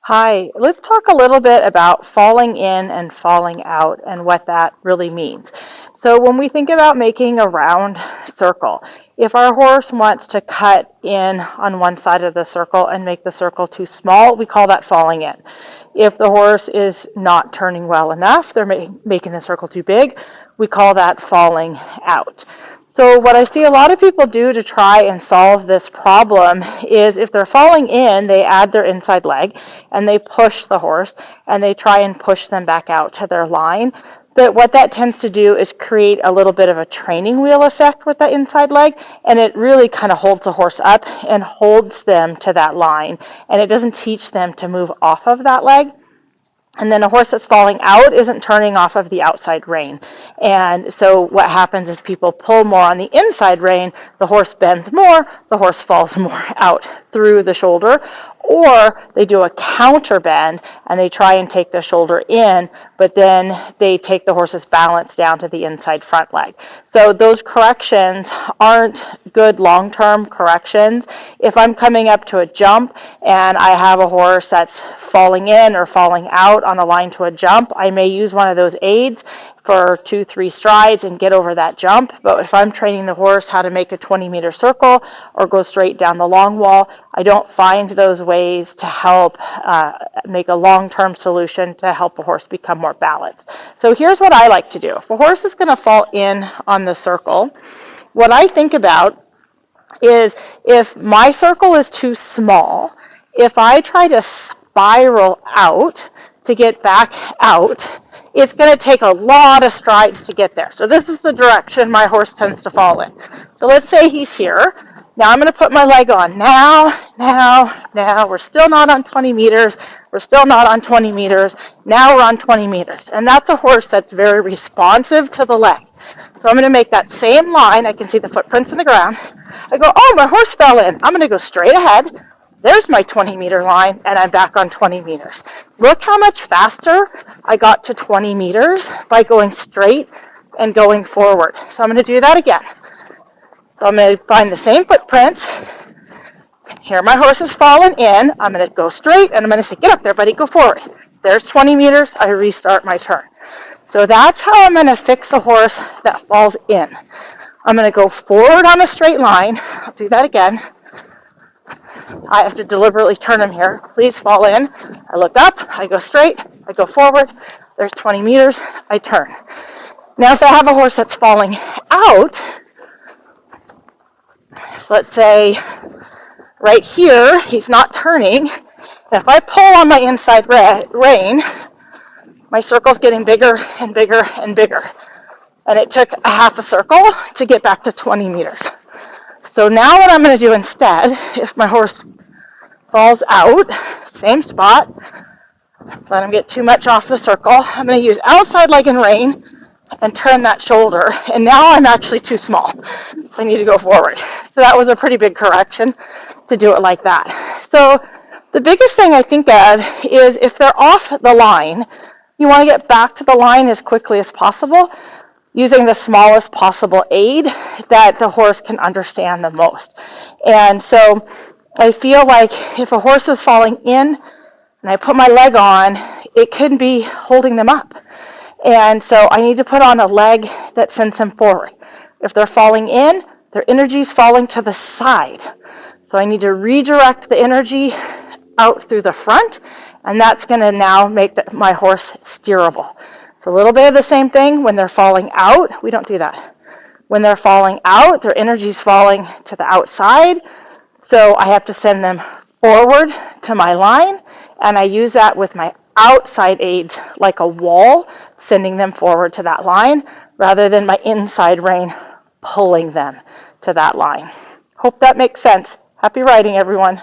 Hi, let's talk a little bit about falling in and falling out and what that really means. So, when we think about making a round circle, if our horse wants to cut in on one side of the circle and make the circle too small, we call that falling in. If the horse is not turning well enough, they're making the circle too big, we call that falling out. So what I see a lot of people do to try and solve this problem is if they're falling in, they add their inside leg and they push the horse and they try and push them back out to their line. But what that tends to do is create a little bit of a training wheel effect with that inside leg, and it really kind of holds the horse up and holds them to that line, and it doesn't teach them to move off of that leg. And then a horse that's falling out isn't turning off of the outside rein. And so what happens is people pull more on the inside rein, the horse bends more, the horse falls more out through the shoulder, or they do a counter bend and they try and take the shoulder in, but then they take the horse's balance down to the inside front leg. So those corrections aren't good long-term corrections. If I'm coming up to a jump and I have a horse that's falling in or falling out on a line to a jump, I may use one of those aids for 2-3 strides and get over that jump. But if I'm training the horse how to make a 20-meter circle or go straight down the long wall, I don't find those ways to help make a long-term solution to help a horse become more balanced. So here's what I like to do. If a horse is going to fall in on the circle, what I think about is if my circle is too small, if I try to spiral out to get back out, it's going to take a lot of strides to get there. So this is the direction my horse tends to fall in. So let's say he's here. Now I'm going to put my leg on. Now. We're still not on 20 meters. We're still not on 20 meters. Now we're on 20 meters. And that's a horse that's very responsive to the leg. So I'm going to make that same line. I can see the footprints in the ground. I go, oh, my horse fell in. I'm going to go straight ahead. There's my 20-meter line, and I'm back on 20 meters. Look how much faster I got to 20 meters by going straight and going forward. So I'm going to do that again. So I'm going to find the same footprints. Here my horse has fallen in. I'm going to go straight, and I'm going to say, get up there, buddy, go forward. There's 20 meters. I restart my turn. So that's how I'm going to fix a horse that falls in. I'm going to go forward on a straight line. I'll do that again. I have to deliberately turn him here. Please fall in. I look up. I go straight. I go forward. There's 20 meters. I turn. Now, if I have a horse that's falling out, so let's say right here, he's not turning. And if I pull on my inside rein, my circle's getting bigger and bigger and bigger. And it took a half a circle to get back to 20 meters. So now what I'm going to do instead, if my horse falls out, same spot, let him get too much off the circle, I'm going to use outside leg and rein and turn that shoulder. And now I'm actually too small. I need to go forward. So that was a pretty big correction to do it like that. So the biggest thing I think of is if they're off the line, you want to get back to the line as quickly as possible using the smallest possible aid that the horse can understand the most. And so I feel like if a horse is falling in and I put my leg on, it could be holding them up. And so I need to put on a leg that sends them forward. If they're falling in, their energy is falling to the side. So I need to redirect the energy out through the front, and that's going to now make my horse steerable. It's a little bit of the same thing when they're falling out. We don't do that. When they're falling out, their energy is falling to the outside, so I have to send them forward to my line, and I use that with my outside aids like a wall, sending them forward to that line, rather than my inside rein pulling them to that line. Hope that makes sense. Happy riding, everyone.